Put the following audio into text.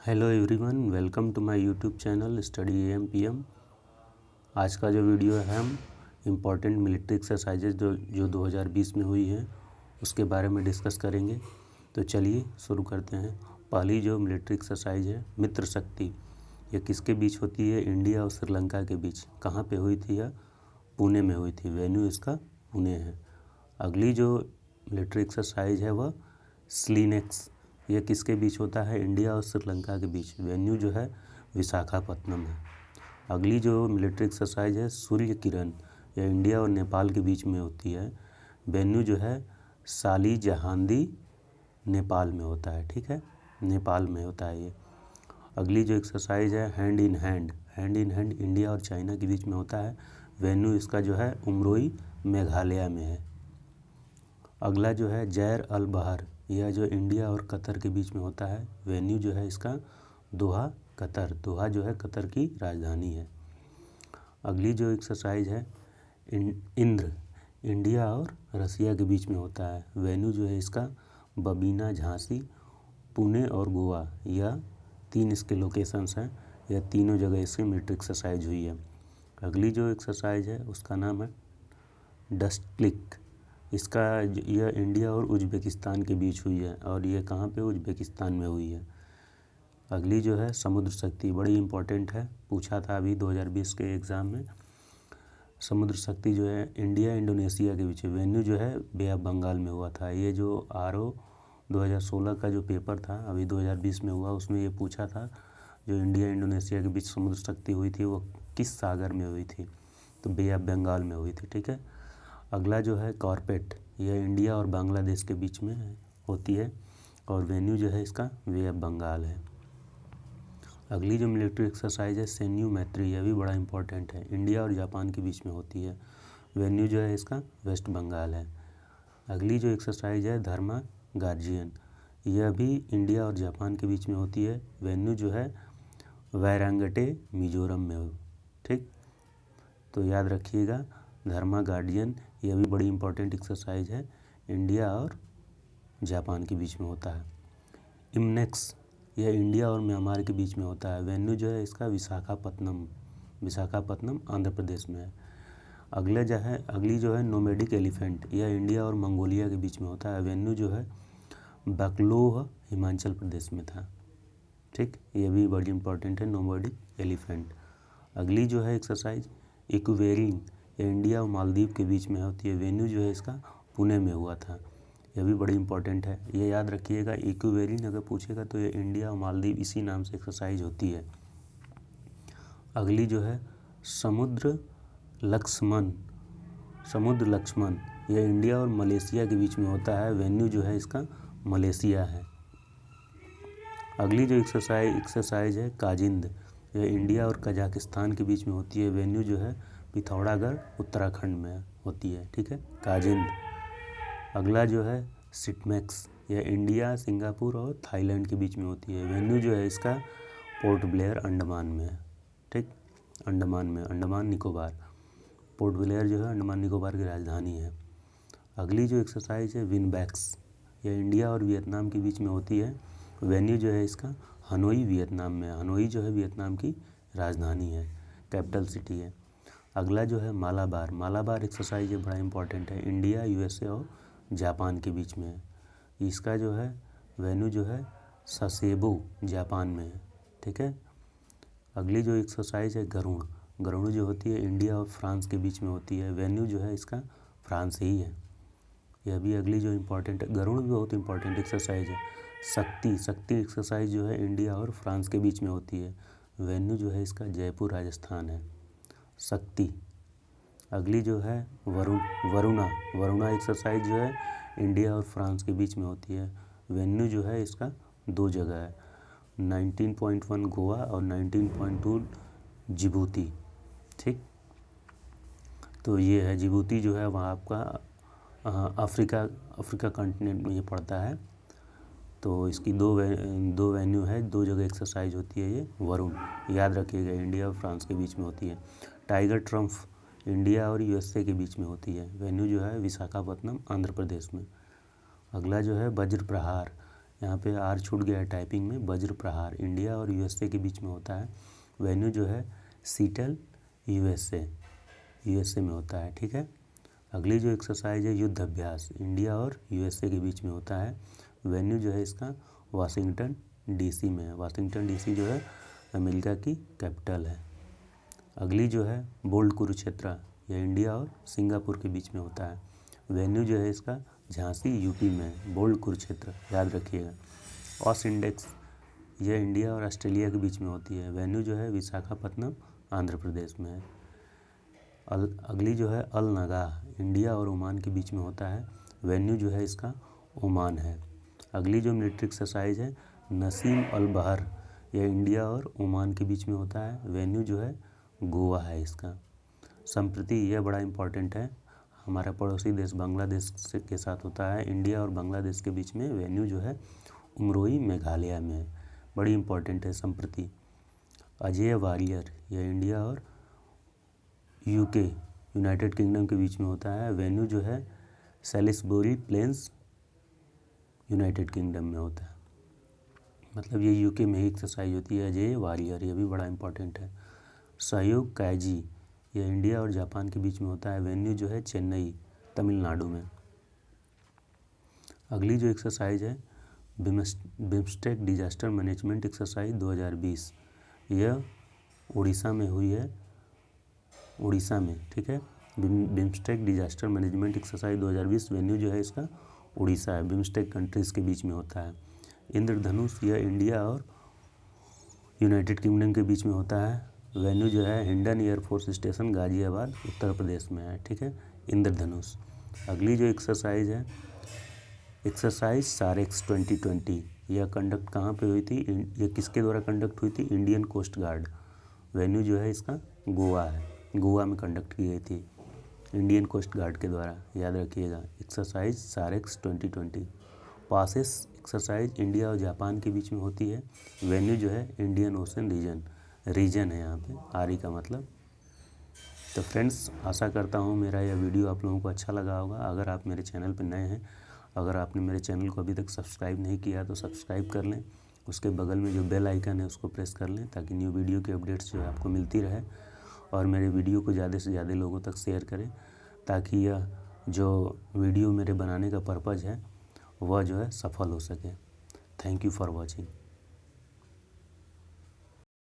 Hello everyone, welcome to my YouTube channel study M P M. आज का जो video है हम इम्पॉर्टेंट मिलिट्री एक्सरसाइजेज जो 2020 में हुई हैं उसके बारे में डिस्कस करेंगे। तो चलिए शुरू करते हैं। पहली जो मिलिट्री एक्सरसाइज है मित्र शक्ति, ये किसके बीच होती है? इंडिया और श्रीलंका के बीच। कहाँ पे हुई थी? यह पुणे में हुई थी। वेन्यू इसका पुणे है। अगली जो मिलिट्री एक्सरसाइज है वह स्लीनेक्स, यह किसके बीच होता है? इंडिया और श्रीलंका के बीच। वेन्यू जो है विशाखापत्तनम है। अगली जो मिलिट्री एक्सरसाइज है सूर्य किरण, यह इंडिया और नेपाल के बीच में होती है। वेन्यू जो है साली जहांदी नेपाल में होता है। ठीक है, नेपाल में होता है ये। अगली जो एक्सरसाइज है hand in hand, hand in hand India और चाइना के बीच में होता है। वेन्यू इसका जो है उमरोई मेघालय में है। अगला जो है जैर अल बहर, यह जो इंडिया और कतर के बीच में होता है। वेन्यू जो है इसका दोहा कतर, दोहा जो है कतर की राजधानी है। अगली जो एक्सरसाइज है इंद्र, इंडिया और रसिया के बीच में होता है। वेन्यू जो है इसका बबीना, झांसी, पुणे और गोवा, यह 3 इसके लोकेशंस हैं। यह तीनों जगह इसकी मिलिट्री एक्सरसाइज हुई है। अगली जो एक्सरसाइज है उसका नाम है डस्ट क्लिक, इसका यह इंडिया और उज्बेकिस्तान के बीच हुई है और ये कहाँ पे? उज्बेकिस्तान में हुई है। अगली जो है समुद्र शक्ति, बड़ी इम्पोर्टेंट है, पूछा था अभी 2020 के एग्ज़ाम में। समुद्र शक्ति जो है इंडिया इंडोनेशिया के बीच। वेन्यू जो है बे ऑफ बंगाल में हुआ था। ये जो RO 2016 का जो पेपर था अभी 2020 में हुआ, उसमें ये पूछा था जो इंडिया इंडोनेशिया के बीच समुद्र शक्ति हुई थी वो किस सागर में हुई थी? तो बे ऑफ बंगाल में हुई थी। ठीक है। अगला जो है कॉर्पेट, यह इंडिया और बांग्लादेश के बीच में होती है और वेन्यू जो है इसका बे ऑफ बंगाल है। अगली जो मिलिट्री एक्सरसाइज है सैन्यू मैत्री, यह भी बड़ा इंपॉर्टेंट है, इंडिया और जापान के बीच में होती है। वेन्यू जो है इसका वेस्ट बंगाल है। अगली जो एक्सरसाइज है धर्मा गार्जियन, यह भी इंडिया और जापान के बीच में होती है। वेन्यू जो है वैरांगटे मिजोरम में हो। ठीक, तो याद रखिएगा धर्मा गार्डियन, यह भी बड़ी इंपॉर्टेंट एक्सरसाइज है, इंडिया और जापान के बीच में होता है। इमनेक्स, यह इंडिया और म्यांमार के बीच में होता है। वेन्यू जो है इसका विशाखापत्तनम, विशाखापत्तनम आंध्र प्रदेश में है। अगली जो है नोमैडिक एलिफेंट, यह इंडिया और मंगोलिया के बीच में होता है। वेन्यू जो है बकलोह हिमाचल प्रदेश में था। ठीक, ये भी बड़ी इंपॉर्टेंट है नोमैडिक एलिफेंट। अगली जो है एक्सरसाइज इक्वेरिन, यह इंडिया और मालदीव के बीच में होती है। वेन्यू जो है इसका पुणे में हुआ था। यह भी बड़ी इंपॉर्टेंट है, ये याद रखिएगा। इक्वेरिन अगर पूछेगा तो ये इंडिया और मालदीव इसी नाम से एक्सरसाइज होती है। अगली जो है समुद्र लक्ष्मण, समुद्र लक्ष्मण, यह इंडिया और मलेशिया के बीच में होता है। वेन्यू जो है इसका मलेशिया है। अगली जो एक्सरसाइज है काजिंद, यह इंडिया और कजाकिस्तान के बीच में होती है। वेन्यू जो है पिथौरागढ़ उत्तराखंड में होती है। ठीक है, काजिंद। अगला जो है सिटमैक्स, यह इंडिया, सिंगापुर और थाईलैंड के बीच में होती है। वेन्यू जो है इसका पोर्ट ब्लेयर अंडमान में है। ठीक, अंडमान में, अंडमान निकोबार, पोर्ट ब्लेयर जो है अंडमान निकोबार की राजधानी है। अगली जो एक्सरसाइज है विनबैक्स, यह इंडिया और वियतनाम के बीच में होती है। वेन्यू जो है इसका हनोई वियतनाम में, हनोई जो है वियतनाम की राजधानी है, कैपिटल सिटी है। अगला जो है मालाबार, मालाबार एक्सरसाइज बड़ा इंपॉर्टेंट है, इंडिया, USA और जापान के बीच में है। इसका जो है वेन्यू जो है ससेबो जापान में है। ठीक है। अगली जो एक्सरसाइज है गरुड़, गरुड़ जो होती है इंडिया और फ्रांस के बीच में होती है। वेन्यू जो है इसका फ्रांस ही है। यह भी अगली जो इम्पोर्टेंट है, गरुड़ भी बहुत इंपॉर्टेंट एक्सरसाइज है। शक्ति, शक्ति एक्सरसाइज जो है इंडिया और फ्रांस के बीच में होती है। वेन्यू जो है इसका जयपुर राजस्थान है, शक्ति। अगली जो है वरुणा, वरुणा एक्सरसाइज जो है इंडिया और फ्रांस के बीच में होती है। वेन्यू जो है इसका 2 जगह है, 19.1 गोवा और 19.2 जिबूती। ठीक, तो ये है जिबूती जो है वहाँ आपका अफ्रीका कॉन्टिनेंट में ये पड़ता है। तो इसकी दो वेन्यू है, 2 जगह एक्सरसाइज होती है। ये वरुण, याद रखिएगा, इंडिया और फ्रांस के बीच में होती है। टाइगर ट्रम्प इंडिया और USA के बीच में होती है। वेन्यू जो है विशाखापत्तनम आंध्र प्रदेश में। अगला जो है वज्र प्रहार, यहाँ पे आर छूट गया है टाइपिंग में। वज्र प्रहार इंडिया और यूएसए के बीच में होता है। वेन्यू जो है सीटल यूएसए में होता है, ठीक है। अगली जो एक्सरसाइज है युद्ध अभ्यास, इंडिया और यूएसए के बीच में होता है। वेन्यू जो है इसका वाशिंगटन डीसी में है। वाशिंगटन डीसी जो है अमेरिका की कैपिटल है। अगली जो है बोल्ड कुरुक्षेत्र, यह इंडिया और सिंगापुर के बीच में होता है। वेन्यू जो है इसका झांसी यूपी में है। बोल्ड कुरुक्षेत्र याद रखिएगा। ऑस इंडेक्स, यह इंडिया और ऑस्ट्रेलिया के बीच में होती है। वेन्यू जो है विशाखापत्तनम आंध्र प्रदेश में है। अगली जो है अल नगाह, इंडिया और ओमान के बीच में होता है। वेन्यू जो है इसका ओमान है। अगली जो मिलिट्री एक्सरसाइज है नसीम अल बहर, यह इंडिया और ओमान के बीच में होता है। वेन्यू जो है गोवा है इसका। संप्रति यह बड़ा इम्पोर्टेंट है, हमारा पड़ोसी देश बांग्लादेश के साथ होता है। इंडिया और बांग्लादेश के बीच में। वेन्यू जो है उमरोई मेघालय में है। बड़ी इम्पोर्टेंट है संप्रति। अजेय वारियर, यह इंडिया और यूके यूनाइटेड किंगडम के बीच में होता है। वेन्यू जो है सैलिसबरी प्लेन्स यूनाइटेड किंगडम में होता है, मतलब ये यूके में ही एक्सरसाइज होती है। अजेय वारियर, ये भी बड़ा इंपॉर्टेंट है। सहयोग कायजी, यह इंडिया और जापान के बीच में होता है। वेन्यू जो है चेन्नई तमिलनाडु में। अगली जो एक्सरसाइज है बिम्स्टेक डिजास्टर मैनेजमेंट एक्सरसाइज 2020, यह उड़ीसा में हुई है, उड़ीसा में, ठीक है। BIMSTEC disaster management exercise 2020, venue जो है इसका उड़ीसा है। बिम्स्टेक कंट्रीज़ के बीच में होता है। इंद्रधनुष, यह इंडिया और यूनाइटेड किंगडम के बीच में होता है। वेन्यू जो है हिंडन एयरफोर्स स्टेशन गाजियाबाद उत्तर प्रदेश में है, ठीक है। इंद्रधनुष। अगली जो एक्सरसाइज है एक्सरसाइज सारेक्स 2020, यह कंडक्ट कहाँ पे हुई थी, यह किसके द्वारा कंडक्ट हुई थी, इंडियन कोस्ट गार्ड। वेन्यू जो है इसका गोवा है, गोवा में कंडक्ट की गई थी इंडियन कोस्ट गार्ड के द्वारा, याद रखिएगा। Exercise SAREX 2020। Passes exercise India और जापान के बीच में होती है। वेन्यू जो है इंडियन ओशन रीजन है यहाँ पे, आरी का मतलब। तो फ्रेंड्स, आशा करता हूँ मेरा यह वीडियो आप लोगों को अच्छा लगा होगा। अगर आप मेरे चैनल पर नए हैं, अगर आपने मेरे चैनल को अभी तक सब्सक्राइब नहीं किया तो सब्सक्राइब कर लें। उसके बगल में जो बेल आइकन है उसको प्रेस कर लें, ताकि न्यू वीडियो की अपडेट्स जो है आपको मिलती रहे। और मेरे वीडियो को ज़्यादा से ज़्यादा लोगों तक शेयर करें, ताकि यह जो वीडियो मेरे बनाने का पर्पज़ है वह जो है सफल हो सके। Thank you for watching.